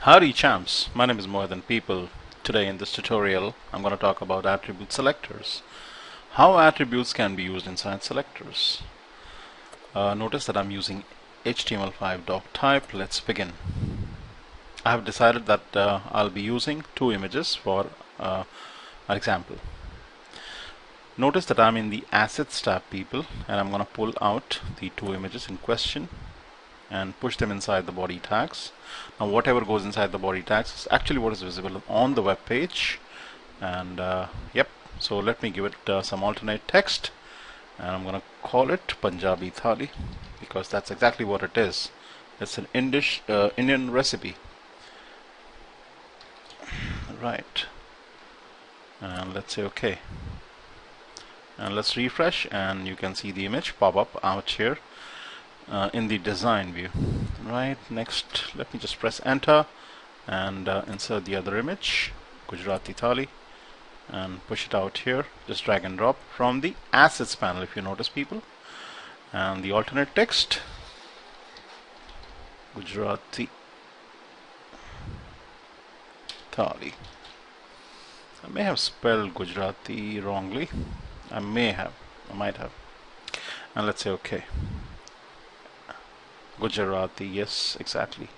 Howdy champs, my name is Mohit and people. Today in this tutorial I'm going to talk about attribute selectors. How attributes can be used inside selectors. Notice that I'm using HTML5 doc type. Let's begin. I have decided that I'll be using two images for an example. Notice that I'm in the assets tab people, and I'm going to pull out the two images in question and push them inside the body tags. Now whatever goes inside the body tags is actually what is visible on the web page, and yep, so let me give it some alternate text, and I'm gonna call it Punjabi Thali because that's exactly what it is. It's an Indian recipe, right? And let's say okay, and let's refresh, and you can see the image pop up out here in the design view. Right, next let me just press enter and insert the other image, Gujarati Thali, and push it out here. Just drag and drop from the assets panel, if you notice people, and the alternate text Gujarati Thali. I may have spelled Gujarati wrongly. I might have. And let's say okay. Gujarati, yes, exactly.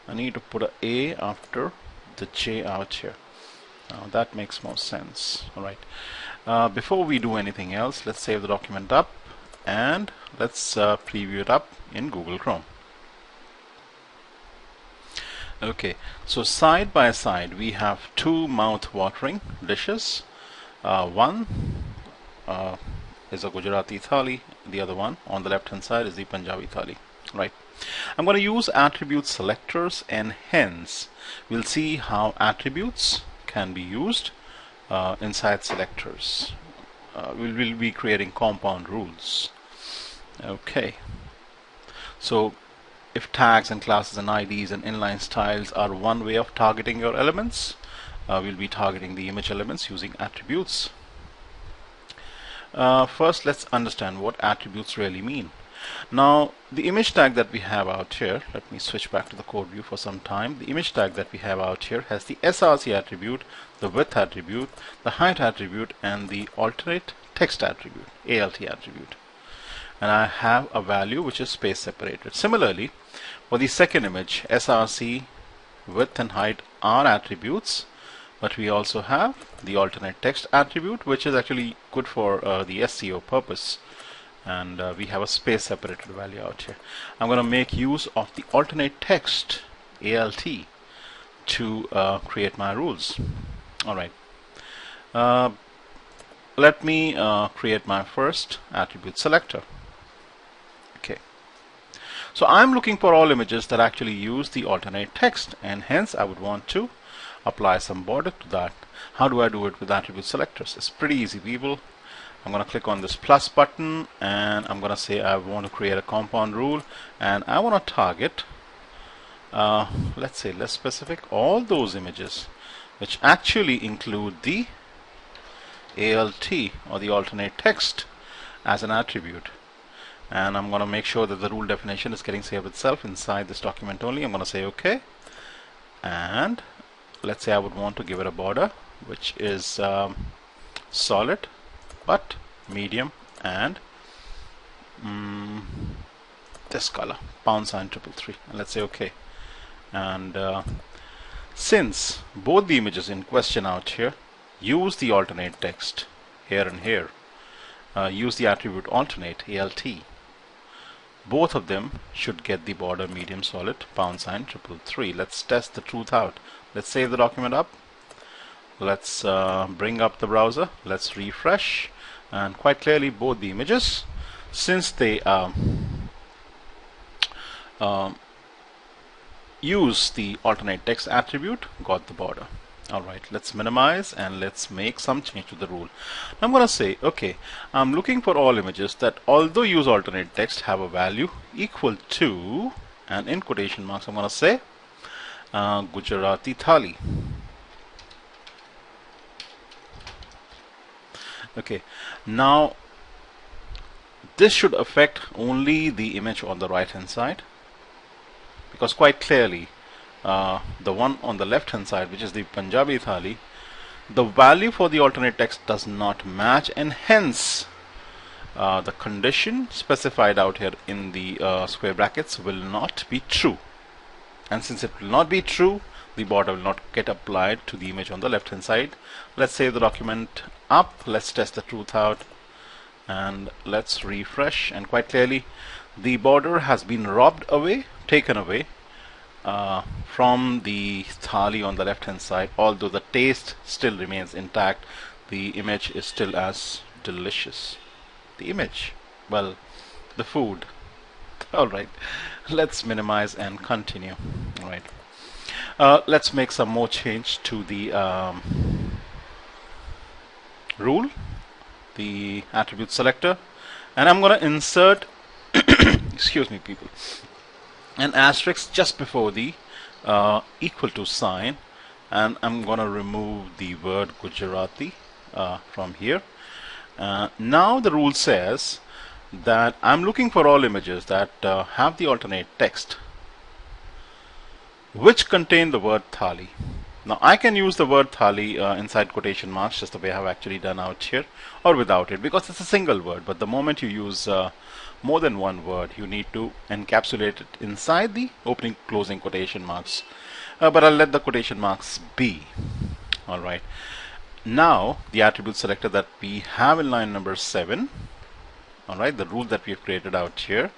I need to put a A after the J out here. Now that makes more sense. Alright. Before we do anything else, let's save the document up and let's preview it up in Google Chrome. Okay, so side by side we have two mouth-watering dishes. One is a Gujarati Thali, the other one on the left hand side is the Punjabi Thali. Right. I'm going to use attribute selectors, and hence we'll see how attributes can be used inside selectors. We'll be creating compound rules. Okay. So if tags and classes and IDs and inline styles are one way of targeting your elements, we'll be targeting the image elements using attributes. First, let's understand what attributes really mean. Now the image tag that we have out here, let me switch back to the code view for some time. The image tag that we have out here has the src attribute, the width attribute, the height attribute, and the alternate text attribute, alt attribute, and I have a value which is space separated. Similarly, for the second image, src, width, and height are attributes, but we also have the alternate text attribute, which is actually good for the SEO purpose. And we have a space separated value out here. I'm going to make use of the alternate text alt to create my rules. Alright, let me create my first attribute selector. Okay, so I'm looking for all images that actually use the alternate text, and hence I would want to apply some border to that. How do I do it with attribute selectors? It's pretty easy people. I'm going to click on this plus button, and I'm going to say I want to create a compound rule, and I want to target, let's say less specific, all those images which actually include the alt or the alternate text as an attribute. And I'm going to make sure that the rule definition is getting saved itself inside this document only. I'm going to say OK, and let's say I would want to give it a border which is solid but medium, and this color, #333, and let's say OK. And since both the images in question out here use the alternate text here and here, use the attribute alternate alt, both of them should get the border medium solid #333. Let's test the truth out. Let's save the document up. Let's bring up the browser, let's refresh, and quite clearly both the images, since they use the alternate text attribute, got the border. Alright, let's minimize and let's make some change to the rule. Now I'm going to say okay, I'm looking for all images that although use alternate text have a value equal to, and in quotation marks I'm going to say Gujarati Thali. Okay, now this should affect only the image on the right hand side, because quite clearly the one on the left hand side, which is the Punjabi thali, the value for the alternate text does not match, and hence the condition specified out here in the square brackets will not be true. And since it will not be true, the border will not get applied to the image on the left hand side. Let's save the document up, let's test the truth out, and let's refresh, and quite clearly the border has been robbed away, taken away from the thali on the left hand side. Although the taste still remains intact, the image is still as delicious. The image, well, the food. Alright, let's minimize and continue. Alright, let's make some more change to the rule, the attribute selector, and I'm going to insert excuse me people, an asterisk just before the equal to sign, and I'm going to remove the word Gujarati from here. Now the rule says that I'm looking for all images that have the alternate text which contain the word thali. Now I can use the word thali inside quotation marks, just the way I have actually done out here, or without it, because it's a single word. But the moment you use more than one word, you need to encapsulate it inside the opening closing quotation marks, but I'll let the quotation marks be. Alright, now the attribute selector that we have in line number 7, alright, the rule that we have created out here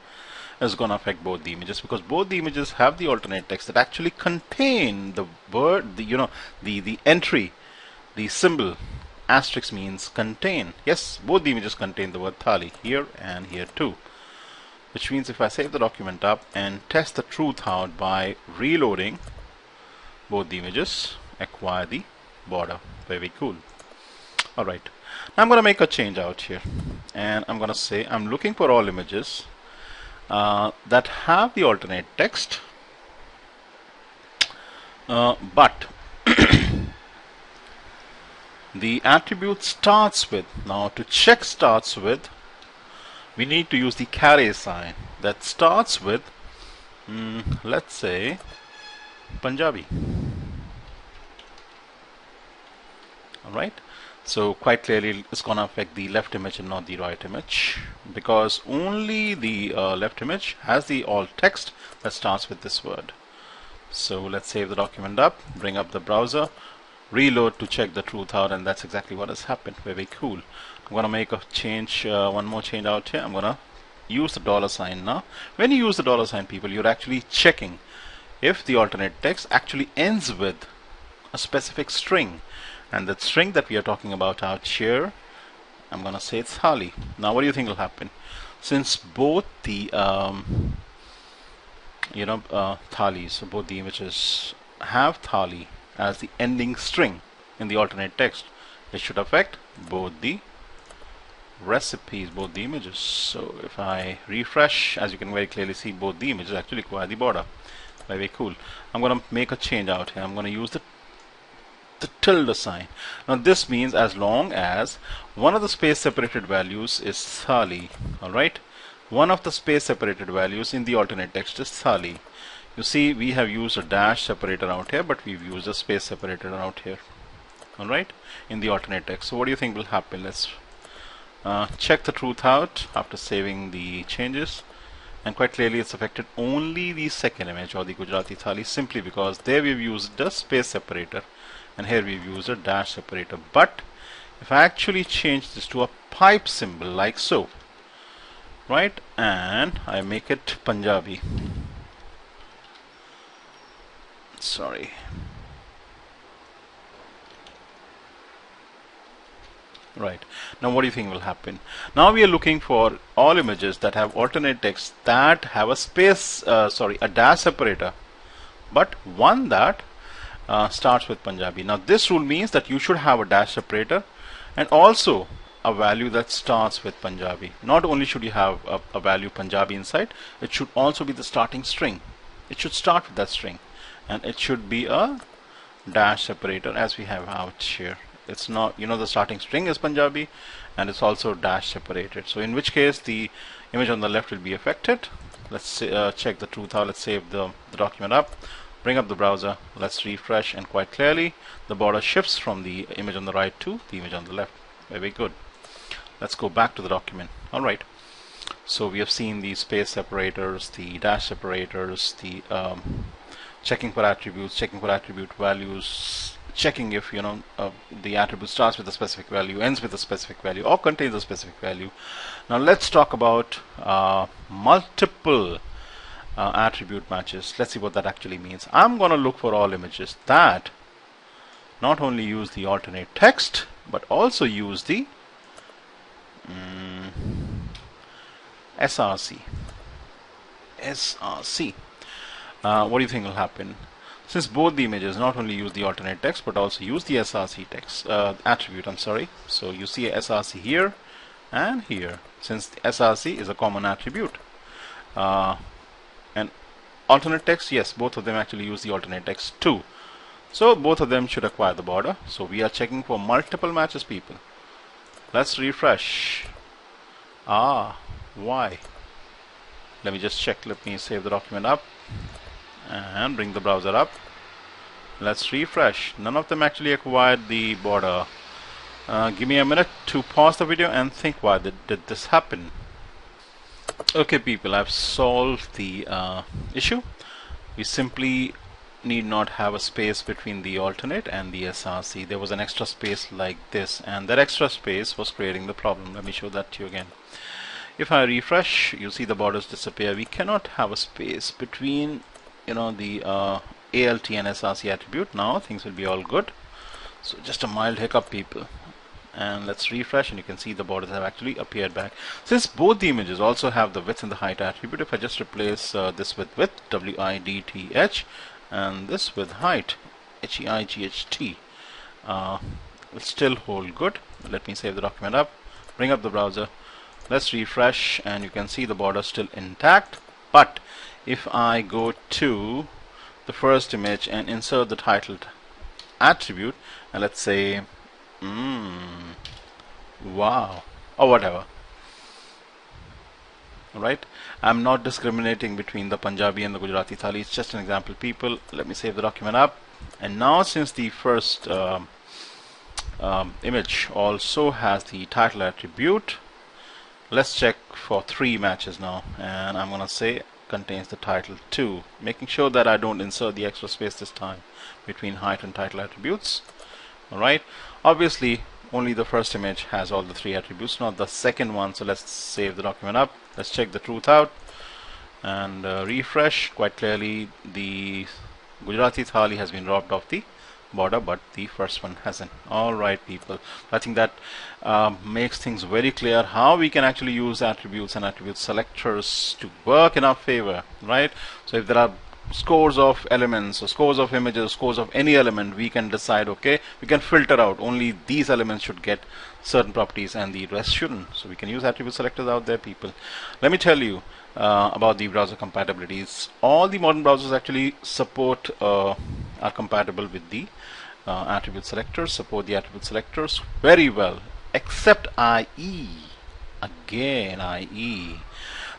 is going to affect both the images, because both the images have the alternate text that actually contain the word, the entry, the symbol asterisk means contain. Yes, both the images contain the word thali here and here too, which means if I save the document up and test the truth out by reloading both the images, acquire the border. Very cool. Alright, now I'm going to make a change out here, and I'm going to say I'm looking for all images that have the alternate text, but the attribute starts with, now to check starts with, we need to use the caret sign that starts with let's say Punjabi. Alright, so quite clearly it's going to affect the left image and not the right image, because only the left image has the alt text that starts with this word. So let's save the document up, bring up the browser, reload to check the truth out, and that's exactly what has happened. Very cool. I'm going to make a change, one more change out here. I'm going to use the $sign now. When you use the $sign, people, you're actually checking if the alternate text actually ends with a specific string. And the string that we are talking about out here, I'm going to say it's thali. Now what do you think will happen? Since both the thalis, so both the images have thali as the ending string in the alternate text, it should affect both the recipes, both the images. So if I refresh, as you can very clearly see, both the images actually acquire the border. Very cool. I'm going to make a change out here. I'm going to use the tilde sign. Now this means as long as one of the space separated values is thali, alright, one of the space separated values in the alternate text is thali. You see, we have used a dash separator out here, but we've used a space separator out here, alright, in the alternate text. So what do you think will happen? Let's check the truth out after saving the changes, and quite clearly it's affected only the second image, or the Gujarati thali, simply because there we've used a space separator and here we've used a dash separator. But if I actually change this to a pipe symbol like so, right, and I make it Punjabi, sorry, right, now what do you think will happen? Now we are looking for all images that have alternate text that have a space, a dash separator, but one that starts with Punjabi. Now this rule means that you should have a dash separator and also a value that starts with Punjabi. Not only should you have a value Punjabi inside, it should also be the starting string. It should start with that string, and it should be a dash separator as we have out here. It's not, the starting string is Punjabi and it's also dash separated. So in which case the image on the left will be affected. Let's check the truth out. Let's save the document up. Bring up the browser, let's refresh, and quite clearly the border shifts from the image on the right to the image on the left. Very good. Let's go back to the document. Alright, so we have seen the space separators, the dash separators, the checking for attributes, checking for attribute values, checking if the attribute starts with a specific value, ends with a specific value, or contains a specific value. Now let's talk about multiple attribute matches. Let's see what that actually means. I'm going to look for all images that not only use the alternate text but also use the SRC. What do you think will happen? Since both the images not only use the alternate text but also use the SRC text attribute, I'm sorry. So you see a SRC here and here. Since the SRC is a common attribute, and alternate text, yes, both of them actually use the alternate text too. So both of them should acquire the border. So we are checking for multiple matches, people. Let's refresh. Why? Let me just check. Let me save the document up and bring the browser up. Let's refresh. None of them actually acquired the border. Give me a minute to pause the video and think why did this happen. Okay, people, I've solved the issue. We simply need not have a space between the alternate and the SRC. There was an extra space like this, and that extra space was creating the problem. Let me show that to you again. If I refresh, you see the borders disappear. We cannot have a space between the ALT and SRC attribute. Now things will be all good. So just a mild hiccup, people. And let's refresh, and you can see the borders have actually appeared back. Since both the images also have the width and the height attribute, if I just replace this with width, WIDTH, and this with height, HEIGHT, will still hold good. Let me save the document up, bring up the browser, let's refresh, and you can see the border still intact. But if I go to the first image and insert the titled attribute, and let's say wow, or whatever. Alright, I'm not discriminating between the Punjabi and the Gujarati thali. It's just an example, people. Let me save the document up. And now, since the first image also has the title attribute, let's check for 3 matches now. And I'm gonna say contains the title too, making sure that I don't insert the extra space this time between height and title attributes. Alright, obviously only the first image has all the 3 attributes, not the second one. So let's save the document up, let's check the truth out and refresh. Quite clearly the Gujarati thali has been dropped off the border, but the first one hasn't. Alright, people, I think that makes things very clear how we can actually use attributes and attribute selectors to work in our favor, right? So if there are scores of elements or scores of images, scores of any element, we can decide, okay, we can filter out only these elements should get certain properties and the rest shouldn't. So we can use attribute selectors out there, people. Let me tell you about the browser compatibilities. All the modern browsers actually support are compatible with the attribute selectors, support the attribute selectors very well, except IE. Again, IE.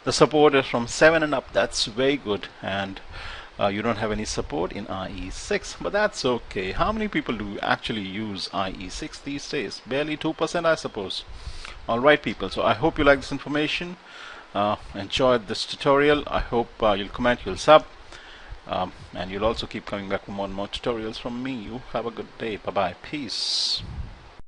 The support is from 7 and up. That's very good. And you don't have any support in IE6, but that's okay. How many people do actually use IE6 these days? Barely 2%, I suppose. Alright, people, so I hope you like this information, enjoyed this tutorial. I hope you'll comment, you'll sub, and you'll also keep coming back for more and more tutorials from me. You have a good day. Bye bye. Peace.